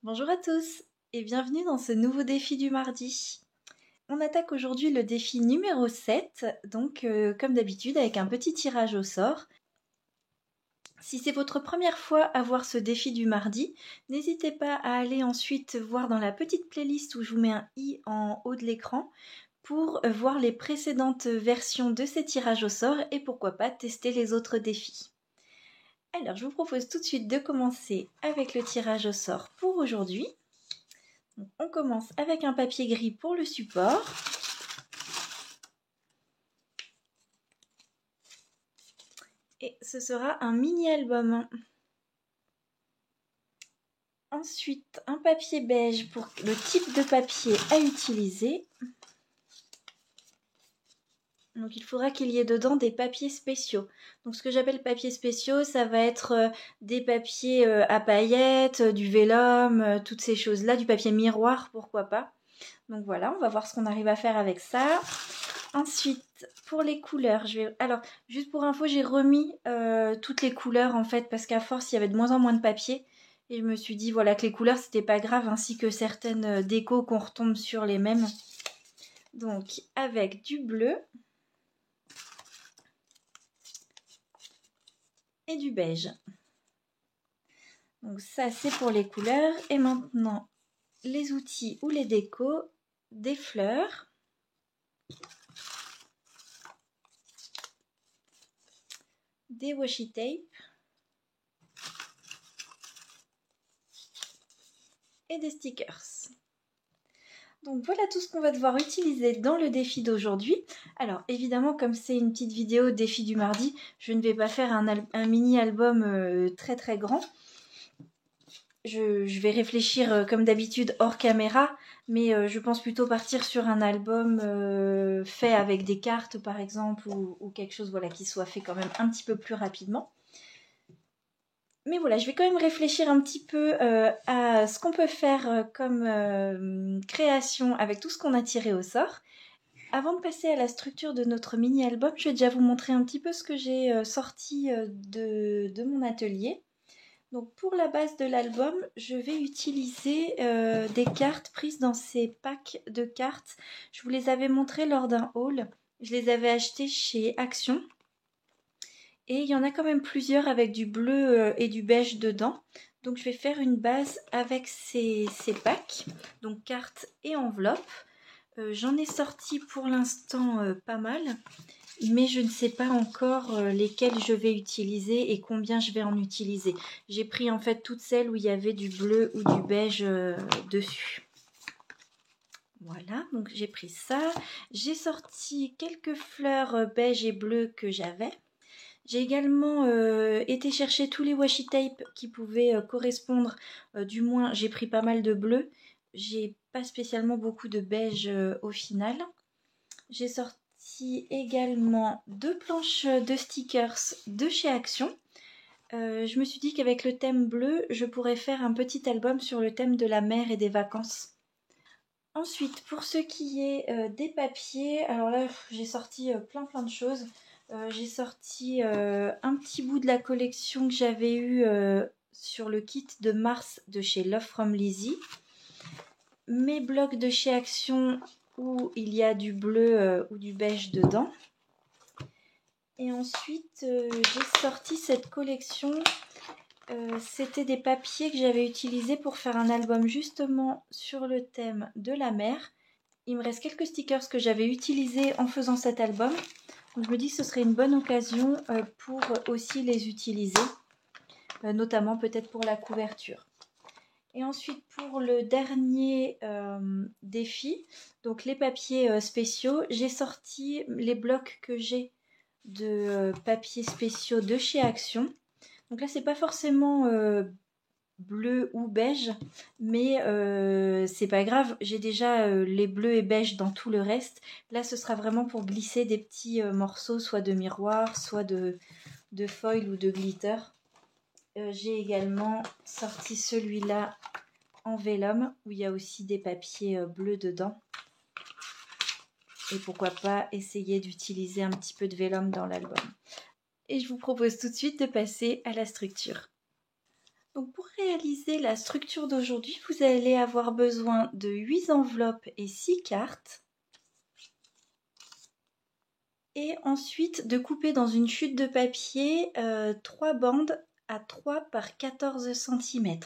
Bonjour à tous et bienvenue dans ce nouveau défi du mardi. On attaque aujourd'hui le défi numéro 7, donc comme d'habitude avec un petit tirage au sort. Si c'est votre première fois à voir ce défi du mardi, n'hésitez pas à aller ensuite voir dans la petite playlist où je vous mets un i en haut de l'écran pour voir les précédentes versions de ces tirages au sort et pourquoi pas tester les autres défis. Alors je vous propose tout de suite de commencer avec le tirage au sort pour aujourd'hui. Donc, on commence avec un papier gris pour le support. Et ce sera un mini-album. Ensuite, un papier beige pour le type de papier à utiliser. Donc il faudra qu'il y ait dedans des papiers spéciaux. Donc ce que j'appelle papiers spéciaux, ça va être des papiers à paillettes, du vélum, toutes ces choses-là, du papier miroir, pourquoi pas. Donc voilà, on va voir ce qu'on arrive à faire avec ça. Ensuite, pour les couleurs, alors juste pour info, j'ai remis toutes les couleurs en fait, parce qu'à force, il y avait de moins en moins de papier. Et je me suis dit voilà que les couleurs, c'était pas grave, ainsi que certaines décos qu'on retombe sur les mêmes. Donc avec du bleu et du beige. Donc ça c'est pour les couleurs. Et maintenant les outils ou les décos, des fleurs, des washi tape et des stickers. Donc voilà tout ce qu'on va devoir utiliser dans le défi d'aujourd'hui. Alors évidemment, comme c'est une petite vidéo défi du mardi, je ne vais pas faire un mini-album très très grand. Je vais réfléchir comme d'habitude hors caméra, mais je pense plutôt partir sur un album fait avec des cartes par exemple, ou quelque chose voilà, qui soit fait quand même un petit peu plus rapidement. Mais voilà, je vais quand même réfléchir un petit peu à ce qu'on peut faire comme création avec tout ce qu'on a tiré au sort. Avant de passer à la structure de notre mini-album, je vais déjà vous montrer un petit peu ce que j'ai sorti de mon atelier. Donc pour la base de l'album, je vais utiliser des cartes prises dans ces packs de cartes. Je vous les avais montrées lors d'un haul. Je les avais achetées chez Action. Et il y en a quand même plusieurs avec du bleu et du beige dedans. Donc je vais faire une base avec ces packs, donc cartes et enveloppes. J'en ai sorti pour l'instant pas mal, mais je ne sais pas encore lesquelles je vais utiliser et combien je vais en utiliser. J'ai pris en fait toutes celles où il y avait du bleu ou du beige dessus. Voilà, donc j'ai pris ça. J'ai sorti quelques fleurs beige et bleu que j'avais. J'ai également été chercher tous les washi tape qui pouvaient correspondre, du moins j'ai pris pas mal de bleu. J'ai pas spécialement beaucoup de beige au final. J'ai sorti également 2 planches de stickers de chez Action. Je me suis dit qu'avec le thème bleu, je pourrais faire un petit album sur le thème de la mer et des vacances. Ensuite, pour ce qui est des papiers, alors là j'ai sorti plein de choses. J'ai sorti un petit bout de la collection que j'avais eu sur le kit de mars de chez Love from Lizzie. Mes blocs de chez Action où il y a du bleu ou du beige dedans. Et ensuite, j'ai sorti cette collection. C'était des papiers que j'avais utilisés pour faire un album justement sur le thème de la mer. Il me reste quelques stickers que j'avais utilisés en faisant cet album. Donc je me dis que ce serait une bonne occasion pour aussi les utiliser, notamment peut-être pour la couverture. Et ensuite pour le dernier défi, donc les papiers spéciaux, j'ai sorti les blocs que j'ai de papiers spéciaux de chez Action. Donc là c'est pas forcément bleu ou beige, mais c'est pas grave, j'ai déjà les bleus et beige dans tout le reste. Là ce sera vraiment pour glisser des petits morceaux, soit de miroir, soit de foil ou de glitter. J'ai également sorti celui-là en vélum où il y a aussi des papiers bleus dedans. Et pourquoi pas essayer d'utiliser un petit peu de vélum dans l'album. Et je vous propose tout de suite de passer à la structure. Donc pour réaliser la structure d'aujourd'hui, vous allez avoir besoin de 8 enveloppes et 6 cartes. Et ensuite de couper dans une chute de papier 3 bandes à 3 par 14 cm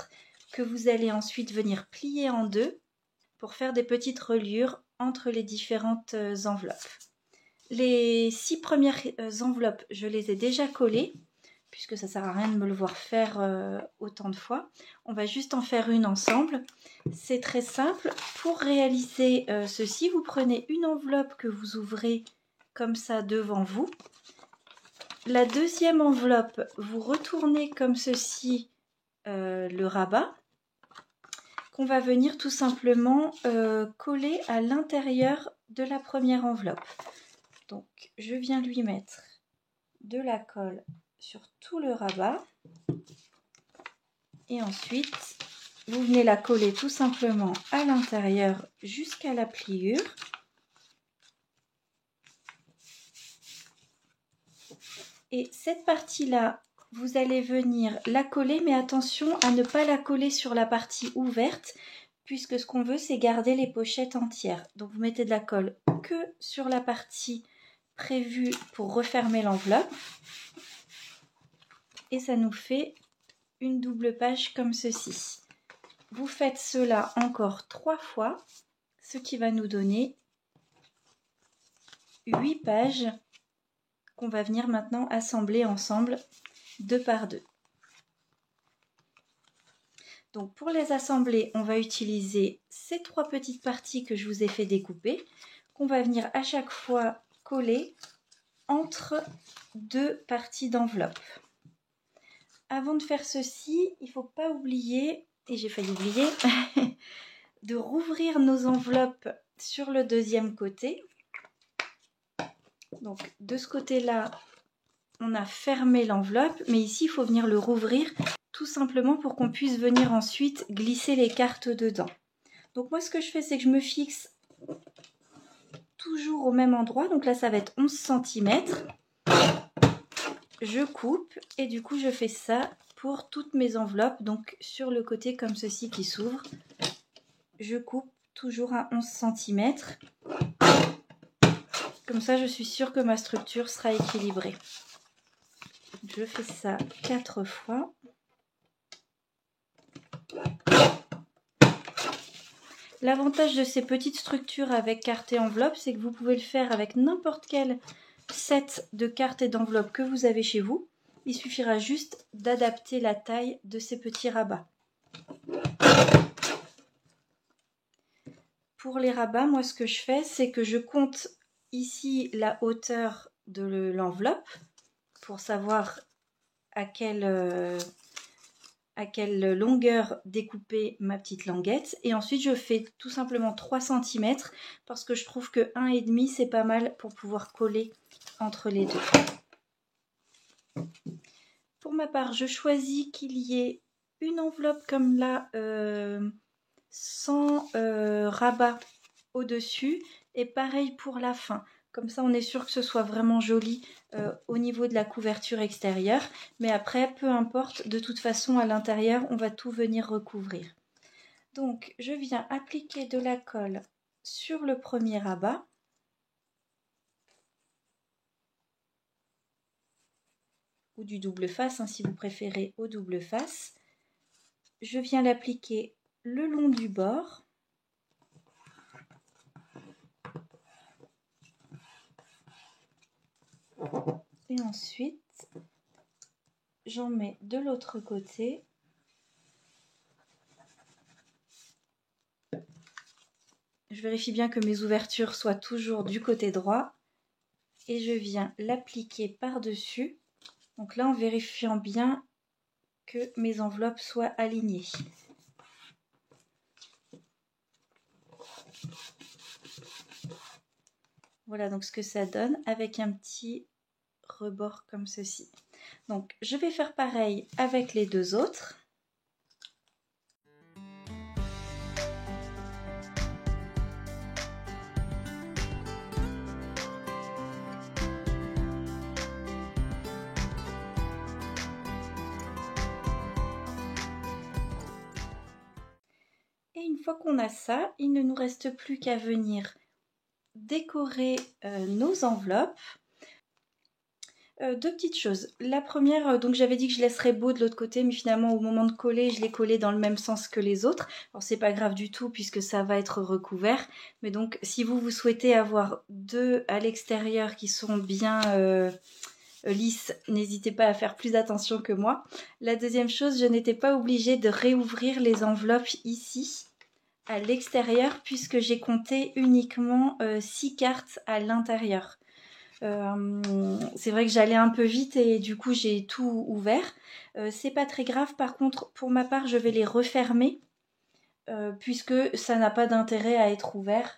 que vous allez ensuite venir plier en deux pour faire des petites reliures entre les différentes enveloppes. Les 6 premières enveloppes, je les ai déjà collées, puisque ça ne sert à rien de me le voir faire autant de fois. On va juste en faire une ensemble. C'est très simple. Pour réaliser ceci, vous prenez une enveloppe que vous ouvrez comme ça devant vous. La deuxième enveloppe, vous retournez comme ceci le rabat, qu'on va venir tout simplement coller à l'intérieur de la première enveloppe. Donc, je viens lui mettre de la colle sur tout le rabat. Et ensuite, vous venez la coller tout simplement à l'intérieur jusqu'à la pliure. Et cette partie-là, vous allez venir la coller, mais attention à ne pas la coller sur la partie ouverte, puisque ce qu'on veut, c'est garder les pochettes entières. Donc, vous mettez de la colle que sur la partie prévue pour refermer l'enveloppe. Et ça nous fait une double page comme ceci. Vous faites cela encore 3 fois, ce qui va nous donner 8 pages qu'on va venir maintenant assembler ensemble 2 par 2. Donc pour les assembler, on va utiliser ces 3 petites parties que je vous ai fait découper, qu'on va venir à chaque fois coller entre 2 parties d'enveloppe. Avant de faire ceci, il ne faut pas oublier, et j'ai failli oublier, de rouvrir nos enveloppes sur le deuxième côté. Donc de ce côté-là, on a fermé l'enveloppe, mais ici il faut venir le rouvrir tout simplement pour qu'on puisse venir ensuite glisser les cartes dedans. Donc moi ce que je fais, c'est que je me fixe toujours au même endroit. Donc là ça va être 11 cm. Je coupe et du coup je fais ça pour toutes mes enveloppes. Donc sur le côté comme ceci qui s'ouvre, je coupe toujours à 11 cm. Comme ça, je suis sûre que ma structure sera équilibrée. Je fais ça 4 fois. L'avantage de ces petites structures avec carte et enveloppe, c'est que vous pouvez le faire avec n'importe quel set de cartes et d'enveloppes que vous avez chez vous. Il suffira juste d'adapter la taille de ces petits rabats. Pour les rabats, moi ce que je fais, c'est que je compte ici la hauteur de l'enveloppe pour savoir à quelle longueur découper ma petite languette. Et ensuite, je fais tout simplement 3 cm parce que je trouve que 1,5 c'est pas mal pour pouvoir coller entre les deux. Pour ma part, je choisis qu'il y ait une enveloppe comme là, sans rabat au-dessus. Et pareil pour la fin. Comme ça, on est sûr que ce soit vraiment joli au niveau de la couverture extérieure. Mais après, peu importe, de toute façon, à l'intérieur, on va tout venir recouvrir. Donc, je viens appliquer de la colle sur le premier rabat. Ou du double face, hein, si vous préférez au double face. Je viens l'appliquer le long du bord. Et ensuite, j'en mets de l'autre côté. Je vérifie bien que mes ouvertures soient toujours du côté droit. Et je viens l'appliquer par-dessus. Donc là, en vérifiant bien que mes enveloppes soient alignées. Voilà donc ce que ça donne avec un petit rebord comme ceci. Donc je vais faire pareil avec les deux autres. fois qu'on a ça, il ne nous reste plus qu'à venir décorer nos enveloppes. Deux petites choses. La première, donc j'avais dit que je laisserais beau de l'autre côté, mais finalement au moment de coller, je l'ai collé dans le même sens que les autres. Alors c'est pas grave du tout puisque ça va être recouvert. Mais donc si vous souhaitez avoir deux à l'extérieur qui sont bien lisses, n'hésitez pas à faire plus attention que moi. La deuxième chose, je n'étais pas obligée de réouvrir les enveloppes ici à l'extérieur puisque j'ai compté uniquement 6 cartes à l'intérieur. C'est vrai que j'allais un peu vite et du coup j'ai tout ouvert. C'est pas très grave, par contre pour ma part je vais les refermer puisque ça n'a pas d'intérêt à être ouvert.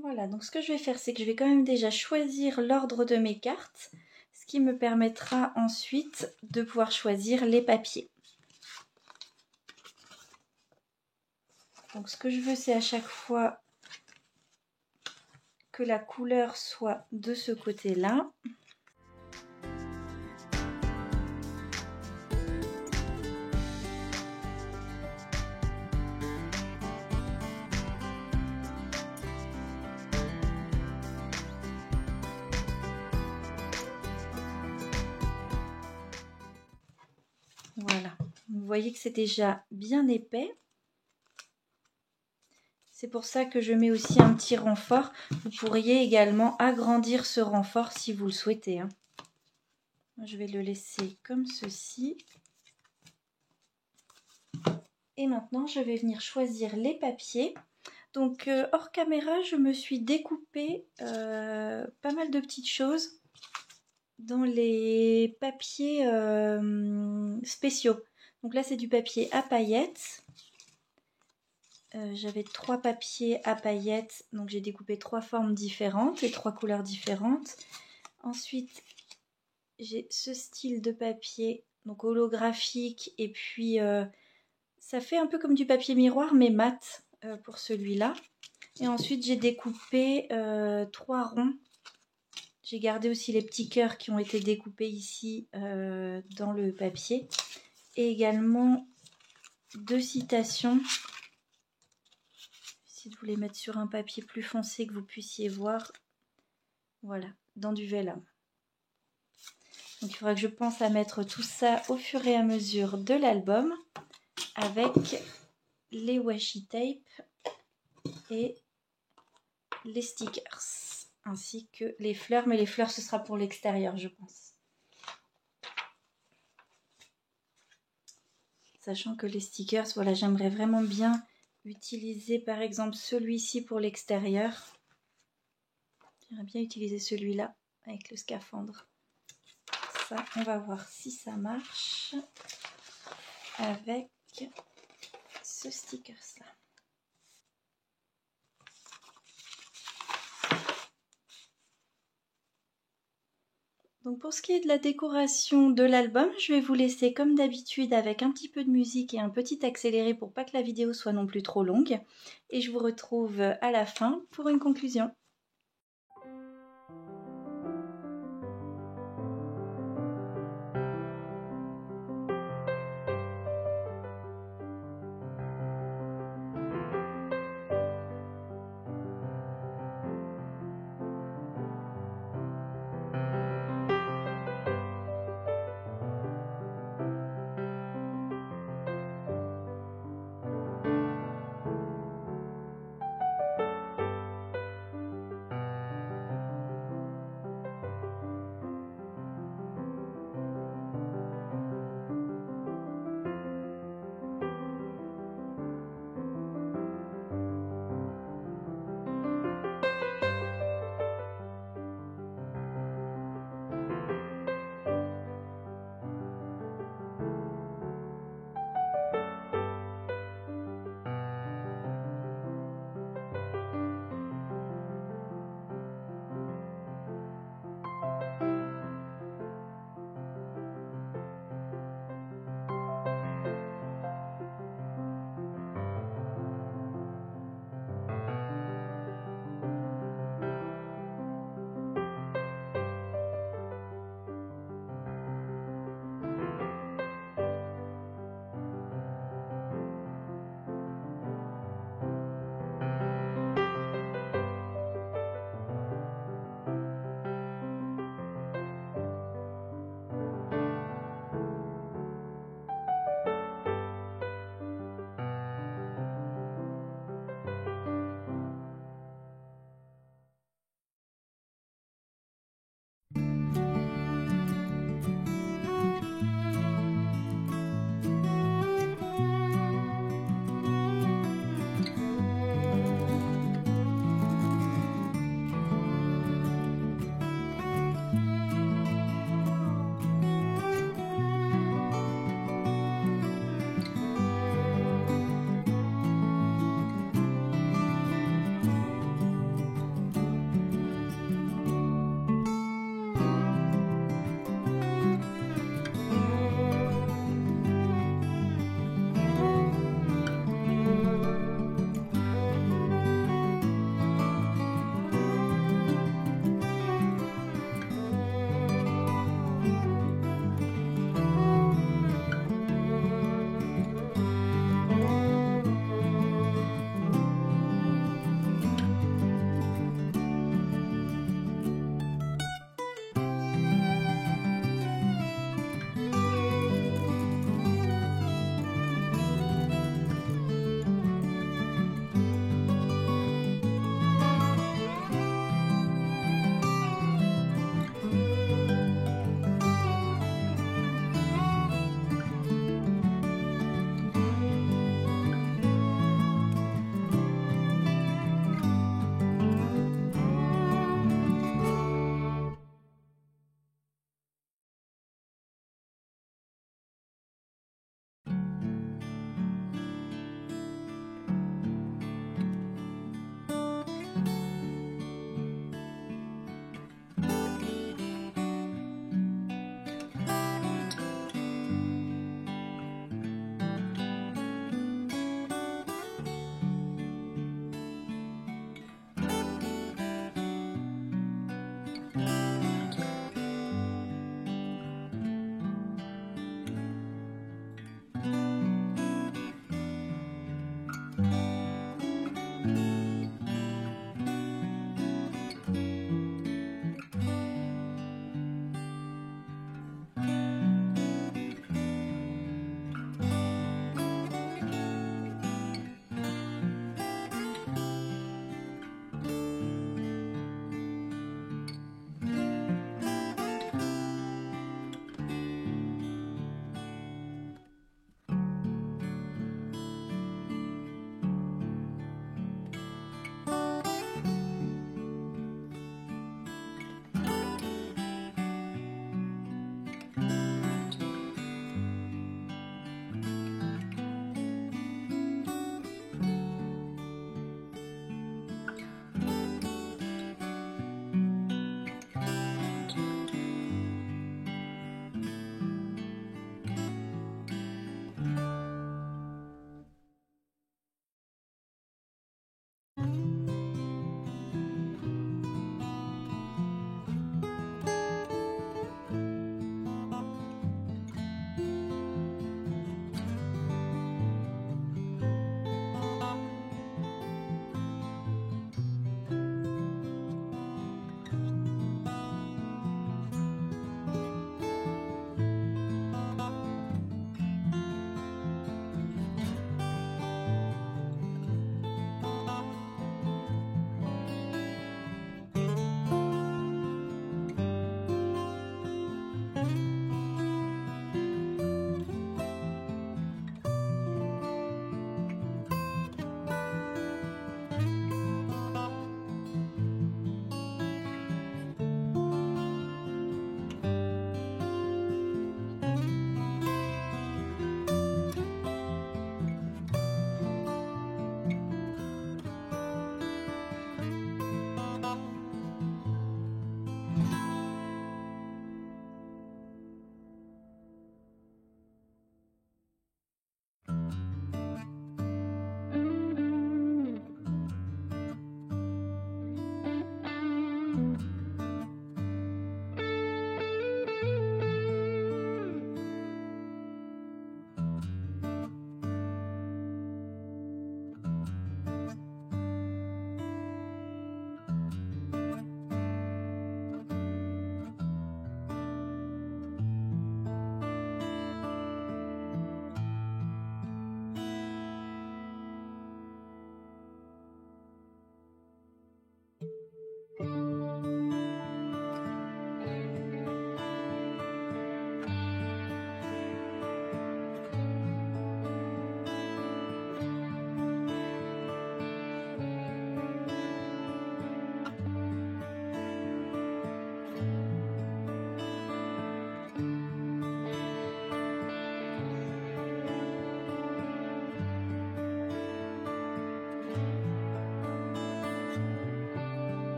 Voilà, donc ce que je vais faire c'est que je vais quand même déjà choisir l'ordre de mes cartes, ce qui me permettra ensuite de pouvoir choisir les papiers. Donc ce que je veux c'est à chaque fois que la couleur soit de ce côté-là. Voilà, vous voyez que c'est déjà bien épais. C'est pour ça que je mets aussi un petit renfort. Vous pourriez également agrandir ce renfort si vous le souhaitez. Je vais le laisser comme ceci. Et maintenant, je vais venir choisir les papiers. Donc, hors caméra, je me suis découpé pas mal de petites choses dans les papiers spéciaux. Donc là, c'est du papier à paillettes. J'avais 3 papiers à paillettes, donc j'ai découpé 3 formes différentes et 3 couleurs différentes. Ensuite, j'ai ce style de papier, donc holographique, et puis ça fait un peu comme du papier miroir, mais mat pour celui-là. Et ensuite, j'ai découpé 3 ronds. J'ai gardé aussi les petits cœurs qui ont été découpés ici dans le papier. Et également 2 citations. De vous les mettre sur un papier plus foncé que vous puissiez voir, voilà, dans du vélin. Donc il faudra que je pense à mettre tout ça au fur et à mesure de l'album avec les washi tape et les stickers ainsi que les fleurs, mais les fleurs ce sera pour l'extérieur je pense. Sachant que les stickers, voilà, j'aimerais vraiment bien utiliser par exemple celui-ci pour l'extérieur. J'aimerais bien utiliser celui-là avec le scaphandre. Ça, on va voir si ça marche avec ce sticker-là. Donc pour ce qui est de la décoration de l'album, je vais vous laisser comme d'habitude avec un petit peu de musique et un petit accéléré pour pas que la vidéo soit non plus trop longue. Et je vous retrouve à la fin pour une conclusion.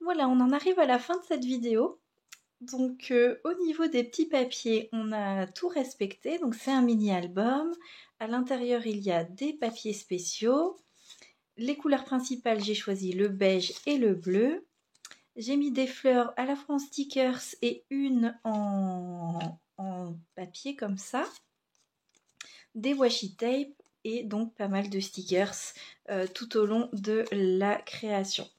voilà, on en arrive à la fin de cette vidéo. Donc au niveau des petits papiers, on a tout respecté. Donc c'est un mini-album. À l'intérieur, il y a des papiers spéciaux. Les couleurs principales, j'ai choisi le beige et le bleu. J'ai mis des fleurs à la fois en stickers et une en papier comme ça. Des washi tape et donc pas mal de stickers tout au long de la création.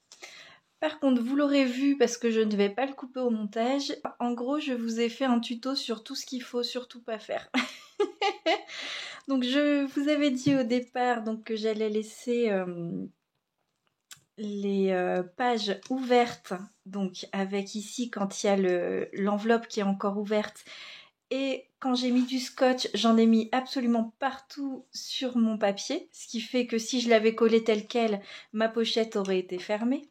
Par contre, vous l'aurez vu parce que je ne vais pas le couper au montage. En gros, je vous ai fait un tuto sur tout ce qu'il faut surtout pas faire. Donc, je vous avais dit au départ donc, que j'allais laisser les pages ouvertes. Donc, avec ici, quand il y a l'enveloppe qui est encore ouverte. Et quand j'ai mis du scotch, j'en ai mis absolument partout sur mon papier. Ce qui fait que si je l'avais collé tel quel, ma pochette aurait été fermée.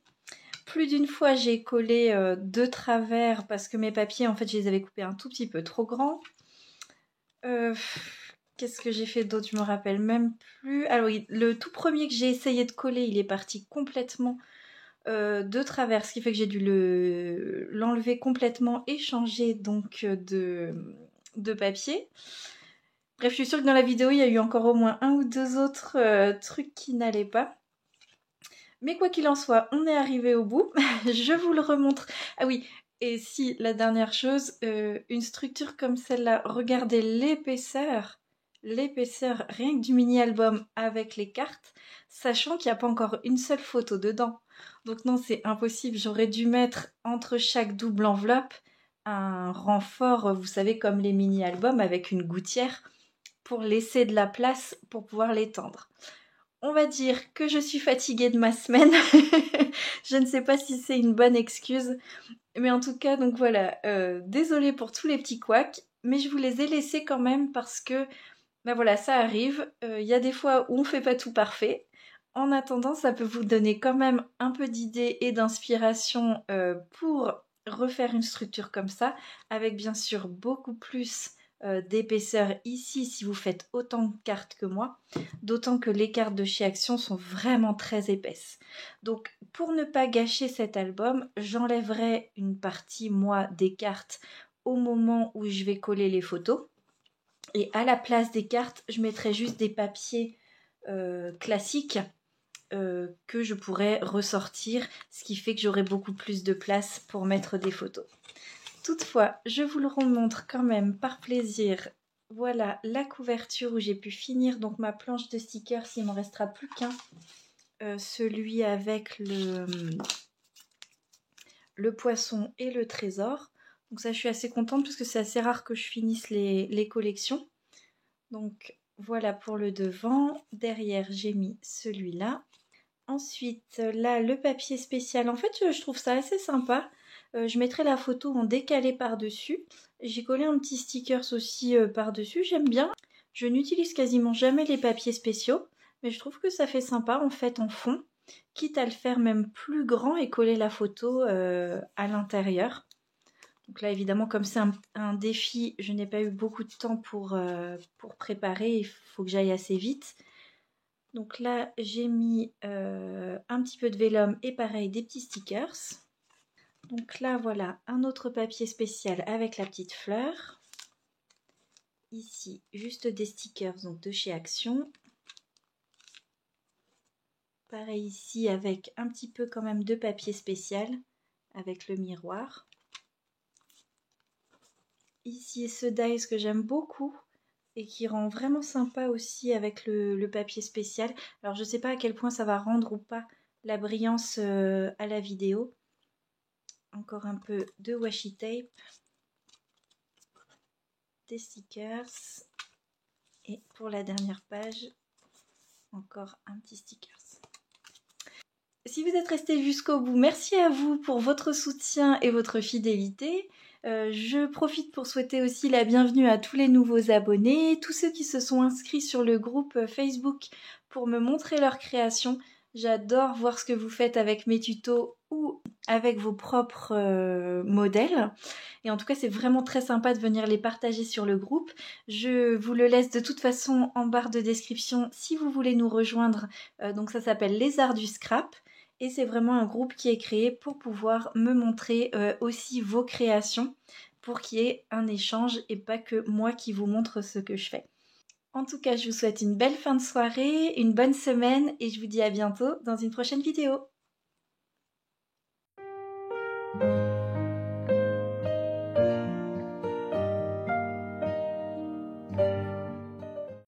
Plus d'une fois, j'ai collé de travers parce que mes papiers, en fait, je les avais coupés un tout petit peu trop grands. Qu'est-ce que j'ai fait d'autre? Je me rappelle même plus. Alors oui, le tout premier que j'ai essayé de coller, il est parti complètement de travers, ce qui fait que j'ai dû l'enlever complètement et changer donc de papier. Bref, je suis sûre que dans la vidéo, il y a eu encore au moins un ou deux autres trucs qui n'allaient pas. Mais quoi qu'il en soit, on est arrivé au bout. Je vous le remontre. Ah oui, et si, la dernière chose, une structure comme celle-là, regardez l'épaisseur rien que du mini-album avec les cartes, sachant qu'il n'y a pas encore une seule photo dedans. Donc non, c'est impossible. J'aurais dû mettre entre chaque double enveloppe un renfort, vous savez, comme les mini-albums avec une gouttière pour laisser de la place pour pouvoir l'étendre. On va dire que je suis fatiguée de ma semaine. Je ne sais pas si c'est une bonne excuse. Mais en tout cas, donc voilà. Désolée pour tous les petits couacs. Mais je vous les ai laissés quand même parce que, ben voilà, ça arrive. Il y a des fois où on ne fait pas tout parfait. En attendant, ça peut vous donner quand même un peu d'idées et d'inspiration pour refaire une structure comme ça. Avec bien sûr beaucoup plus d'épaisseur ici si vous faites autant de cartes que moi, d'autant que les cartes de chez Action sont vraiment très épaisses. Donc pour ne pas gâcher cet album, j'enlèverai une partie moi des cartes au moment où je vais coller les photos et à la place des cartes, je mettrai juste des papiers classiques que je pourrais ressortir, ce qui fait que j'aurai beaucoup plus de place pour mettre des photos. Toutefois, je vous le remontre quand même par plaisir. Voilà la couverture où j'ai pu finir donc ma planche de stickers. Il m'en restera plus qu'un. Celui avec le poisson et le trésor. Donc ça, je suis assez contente parce que c'est assez rare que je finisse les collections. Donc voilà pour le devant. Derrière, j'ai mis celui-là. Ensuite, là, le papier spécial. En fait, je trouve ça assez sympa. Je mettrai la photo en décalé par-dessus. J'ai collé un petit stickers aussi par-dessus. J'aime bien. Je n'utilise quasiment jamais les papiers spéciaux. Mais je trouve que ça fait sympa en fait en fond. Quitte à le faire même plus grand et coller la photo à l'intérieur. Donc là, évidemment, comme c'est un défi, je n'ai pas eu beaucoup de temps pour préparer. Il faut que j'aille assez vite. Donc là, j'ai mis un petit peu de vélum et pareil, des petits stickers. Donc là, voilà, un autre papier spécial avec la petite fleur. Ici, juste des stickers donc de chez Action. Pareil ici, avec un petit peu quand même de papier spécial, avec le miroir. Ici, ce dies que j'aime beaucoup et qui rend vraiment sympa aussi avec le papier spécial. Alors, je ne sais pas à quel point ça va rendre ou pas la brillance à la vidéo. Encore un peu de washi tape, des stickers et pour la dernière page, encore un petit stickers. Si vous êtes resté jusqu'au bout, merci à vous pour votre soutien et votre fidélité. Je profite pour souhaiter aussi la bienvenue à tous les nouveaux abonnés, tous ceux qui se sont inscrits sur le groupe Facebook pour me montrer leur création. J'adore voir ce que vous faites avec mes tutos ou avec vos propres modèles. Et en tout cas, c'est vraiment très sympa de venir les partager sur le groupe. Je vous le laisse de toute façon en barre de description si vous voulez nous rejoindre. Donc ça s'appelle Les Arts du Scrap. Et c'est vraiment un groupe qui est créé pour pouvoir me montrer aussi vos créations, pour qu'il y ait un échange et pas que moi qui vous montre ce que je fais. En tout cas, je vous souhaite une belle fin de soirée, une bonne semaine et je vous dis à bientôt dans une prochaine vidéo.